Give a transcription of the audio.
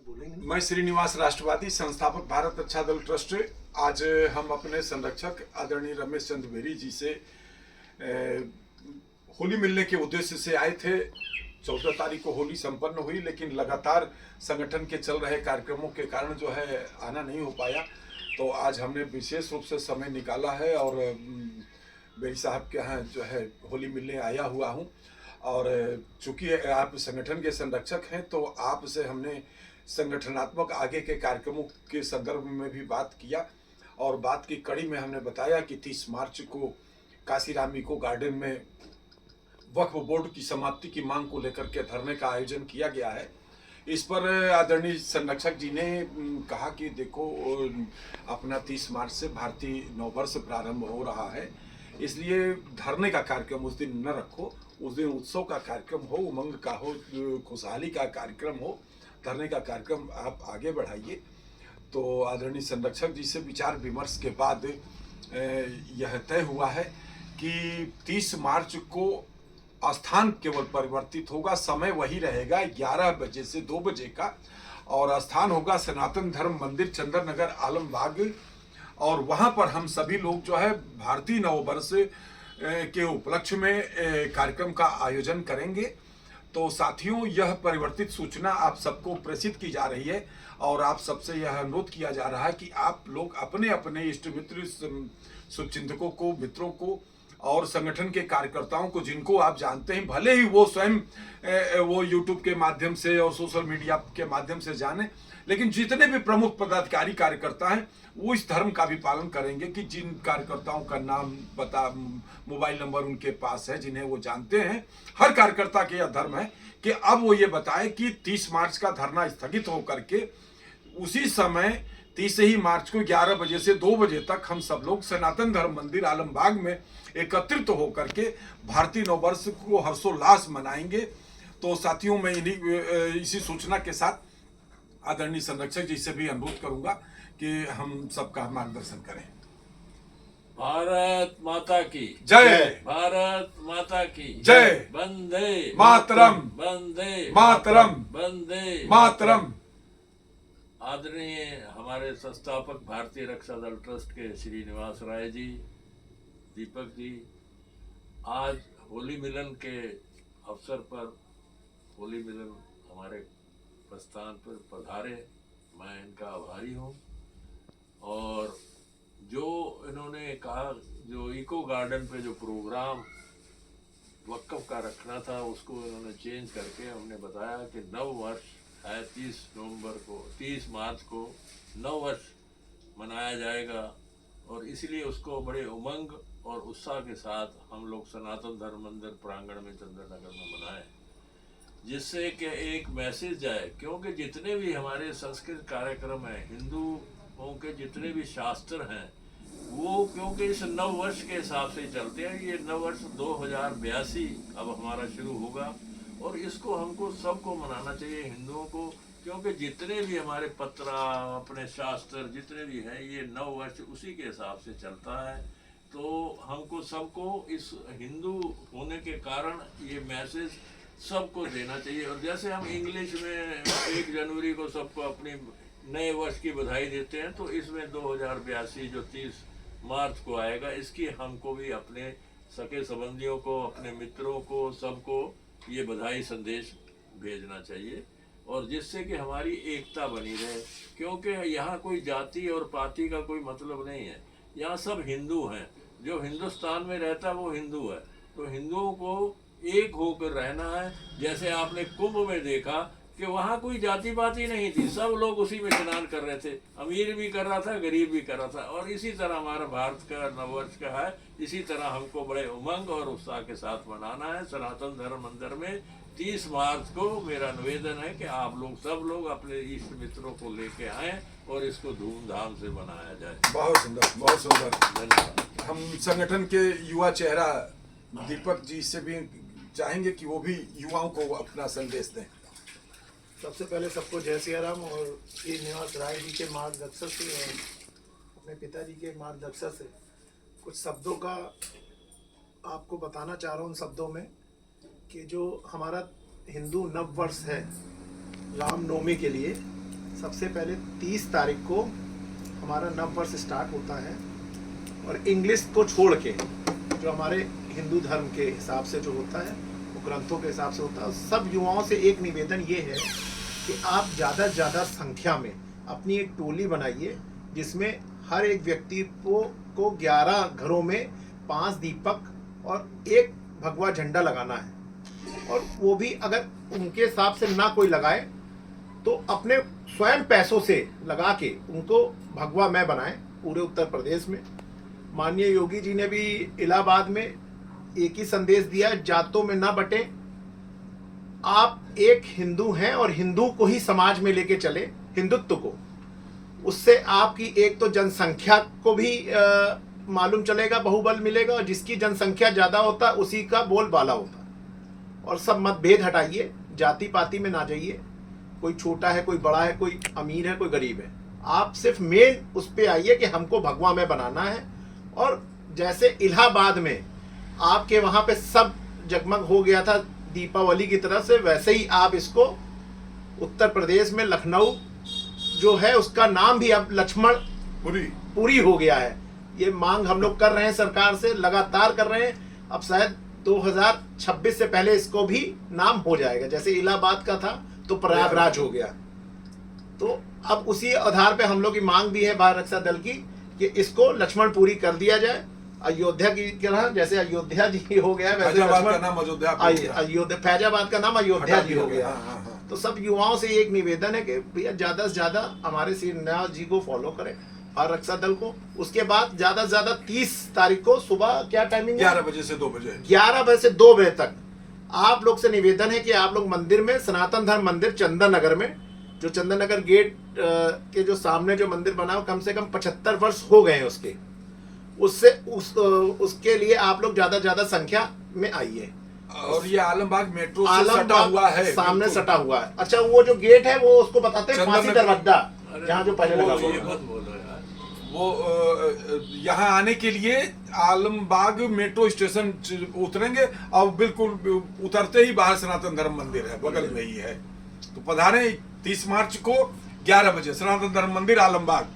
बोलेंगे। मैं श्रीनिवास, राष्ट्रवादी संस्थापक भारत रक्षा दल ट्रस्ट। आज हम अपने संरक्षक आदरणीय रमेश चंद्र बेरी जी से होली मिलने के उद्देश्य से आए थे। 14 तारीख को होली संपन्न हुई, लेकिन लगातार संगठन के चल रहे कार्यक्रमों के कारण जो है आना नहीं हो पाया। तो आज हमने विशेष रूप से समय निकाला है और बेरी साहब के यहाँ जो है होली मिलने आया हुआ हूँ। और चूंकि आप संगठन के संरक्षक हैं, तो आपसे हमने संगठनात्मक आगे के कार्यक्रमों के संदर्भ में भी बात किया, और बात की कड़ी में हमने बताया कि 30 मार्च को काशीराम इको गार्डन में वक्फ बोर्ड की समाप्ति की मांग को लेकर के धरने का आयोजन किया गया है। इस पर आदरणीय संरक्षक जी ने कहा कि देखो, अपना 30 मार्च से भारतीय नववर्ष प्रारंभ हो रहा है, इसलिए धरने का कार्यक्रम उस दिन न रखो। उस दिन उत्सव का कार्यक्रम हो, उमंग का हो, खुशहाली का कार्यक्रम हो। धरने का कार्यक्रम आप आगे बढ़ाइए। तो आदरणीय संरक्षक जी से विचार विमर्श के बाद यह तय हुआ है कि 30 मार्च को स्थान केवल परिवर्तित होगा, समय वही रहेगा 11 बजे से 2 बजे का, और स्थान होगा सनातन धर्म मंदिर, चंदन नगर, आलमबाग। और वहां पर हम सभी लोग जो है भारतीय नववर्ष के उपलक्ष्य में कार्यक्रम का आयोजन करेंगे। तो साथियों, यह परिवर्तित सूचना आप सबको प्रेषित की जा रही है, और आप सबसे यह अनुरोध किया जा रहा है कि आप लोग अपने अपने इष्ट मित्र, शुभचिंतकों को, मित्रों को और संगठन के कार्यकर्ताओं को, जिनको आप जानते हैं, भले ही वो स्वयं वो यूट्यूब के माध्यम से और सोशल मीडिया के माध्यम से जाने, लेकिन जितने भी प्रमुख पदाधिकारी कार्यकर्ता हैं वो इस धर्म का भी पालन करेंगे कि जिन कार्यकर्ताओं का नाम, पता, मोबाइल नंबर उनके पास है, जिन्हें वो जानते हैं, हर कार्यकर्ता के यह धर्म है कि अब वो ये बताए कि 30 मार्च का धरना स्थगित होकर के उसी समय 30 ही मार्च को 11 बजे से 2 बजे तक हम सब लोग सनातन धर्म मंदिर आलमबाग में एकत्रित होकर के भारतीय नववर्ष को हर्षोल्लास मनाएंगे। तो साथियों, मैं इसी सूचना के साथ आदरणीय संरक्षक जी से भी अनुरोध करूंगा कि हम सबका मार्गदर्शन करें। भारत माता की जय। भारत माता की जय। वंदे मातरम। वंदे मातरम। वंदे मातरम। आदरणीय हमारे संस्थापक भारतीय रक्षा दल ट्रस्ट के श्रीनिवास राय जी, दीपक जी, आज होली मिलन के अवसर पर होली मिलन हमारे प्रस्थान पर पधारे। मैं इनका आभारी हूँ। और जो इन्होंने कहा, जो इको गार्डन पे जो प्रोग्राम वक्फ का रखना था, उसको इन्होंने चेंज करके हमने बताया कि नव वर्ष है 30 मार्च को नव वर्ष मनाया जाएगा, और इसलिए उसको बड़े उमंग और उत्साह के साथ हम लोग सनातन धर्म मंदिर प्रांगण में चंदन नगर में मनाएं, जिससे कि एक मैसेज जाए। क्योंकि जितने भी हमारे संस्कृत कार्यक्रम हैं, हिंदुओं के जितने भी शास्त्र हैं, वो क्योंकि इस नव वर्ष के हिसाब से चलते हैं। ये नव वर्ष 2082 अब हमारा शुरू होगा, और इसको हमको सबको मनाना चाहिए, हिंदुओं को, क्योंकि जितने भी हमारे पत्रा, अपने शास्त्र जितने भी हैं, ये नव वर्ष उसी के हिसाब से चलता है। तो हमको सबको इस हिंदू होने के कारण ये मैसेज सबको देना चाहिए। और जैसे हम इंग्लिश में 1 जनवरी को सबको अपनी नए वर्ष की बधाई देते हैं, तो इसमें 2082 जो 30 मार्च को आएगा, इसकी हमको भी अपने सके संबंधियों को, अपने मित्रों को, सबको ये बधाई संदेश भेजना चाहिए, और जिससे कि हमारी एकता बनी रहे। क्योंकि यहाँ कोई जाति और पाति का कोई मतलब नहीं है, यहाँ सब हिंदू हैं। जो हिंदुस्तान में रहता है वो हिंदू है, तो हिंदुओं को एक होकर रहना है। जैसे आपने कुंभ में देखा कि वहाँ कोई जाति पाति नहीं थी, सब लोग उसी में स्नान कर रहे थे, अमीर भी कर रहा था, गरीब भी कर रहा था। और इसी तरह हमारा भारत का नववर्ष का है, इसी तरह हमको बड़े उमंग और उत्साह के साथ मनाना है। सनातन धर्म मंदिर में 30 मार्च को मेरा निवेदन है कि आप लोग, सब लोग अपने इष्ट मित्रों को लेके आएं और इसको धूमधाम से मनाया जाए। बहुत सुंदर, बहुत सुंदर। धन्यवाद। हम संगठन के युवा चेहरा दीपक जी से भी चाहेंगे कि वो भी युवाओं को अपना संदेश दें। सबसे पहले सबको जय सिया राम। और श्रीनिवास राय जी के मार्गदर्शन से और अपने पिताजी के मार्गदर्शन से कुछ शब्दों का आपको बताना चाह रहा हूँ, उन शब्दों में कि जो हमारा हिंदू नव वर्ष है रामनवमी के लिए, सबसे पहले 30 तारीख को हमारा नव वर्ष स्टार्ट होता है और इंग्लिश को छोड़ के जो हमारे हिंदू धर्म के हिसाब से जो होता है वो ग्रंथों के हिसाब से होता है। सब युवाओं से एक निवेदन ये है कि आप ज़्यादा से ज़्यादा संख्या में अपनी एक टोली बनाइए जिसमें हर एक व्यक्ति को 11 घरों में 5 दीपक और 1 भगवा झंडा लगाना है। और वो भी अगर उनके हिसाब से ना कोई लगाए तो अपने स्वयं पैसों से लगा के उनको भगवा मैं बनाएं पूरे उत्तर प्रदेश में। माननीय योगी जी ने भी इलाहाबाद में एक ही संदेश दिया, जातों में ना बटे, आप एक हिंदू हैं और हिंदू को ही समाज में लेके चले, हिंदुत्व को। उससे आपकी एक तो जनसंख्या को भी मालूम चलेगा, बहुबल मिलेगा, और जिसकी जनसंख्या ज़्यादा होता है उसी का बोलबाला होता है। और सब मतभेद हटाइए, जाति पाति में ना जाइए, कोई छोटा है कोई बड़ा है, कोई अमीर है कोई गरीब है। आप सिर्फ मेन उस पर आइए कि हमको भगवा में बनाना है। और जैसे इलाहाबाद में आपके वहाँ पे सब जगमग हो गया था दीपावली की तरह से, वैसे ही आप इसको उत्तर प्रदेश में लखनऊ जो है उसका नाम भी अब लक्ष्मण पुरी हो गया है। ये मांग हम लोग कर रहे हैं सरकार से, लगातार कर रहे हैं। अब शायद 2026 से पहले इसको भी नाम हो जाएगा, जैसे इलाहाबाद का था तो प्रयागराज हो गया। तो अब उसी आधार पे हम लोग की मांग भी है भारत रक्षा दल की कि इसको लक्ष्मणपुरी कर दिया जाए। अयोध्या की तरह, जैसे अयोध्या जी हो गया वैसे फैजाबाद का नाम अयोध्या, फैजाबाद का नाम अयोध्या जी हो गया। हाँ। तो सब युवाओं से एक निवेदन है कि भैया ज्यादा से ज्यादा हमारे श्री निवास जी को फॉलो करें और रक्षा दल को। उसके बाद ज्यादा से ज्यादा 30 तारीख को सुबह क्या टाइमिंग है? 11 बजे से 2 बजे। 11 बजे से 2 बजे तक आप लोग से निवेदन है कि आप लोग मंदिर में, सनातन धर्म मंदिर चंदन नगर में, जो चंदन नगर गेट के जो सामने जो मंदिर बना हो, कम से कम 75 वर्ष हो गए हैं उसके। उसके लिए आप लोग ज्यादा ज्यादा संख्या में आइए। और ये आलमबाग मेट्रो से सटा हुआ है, सामने सटा हुआ है। अच्छा, वो जो गेट है वो उसको बताते हैं फांसी दरवाजा, जहाँ जो पहले लगा हुआ है। वो यहाँ आने के लिए आलमबाग मेट्रो स्टेशन उतरेंगे और बिल्कुल उतरते ही बाहर सनातन धर्म मंदिर है, बगल में ही है। तो पधारें 30 मार्च को 11 बजे सनातन धर्म मंदिर आलमबाग।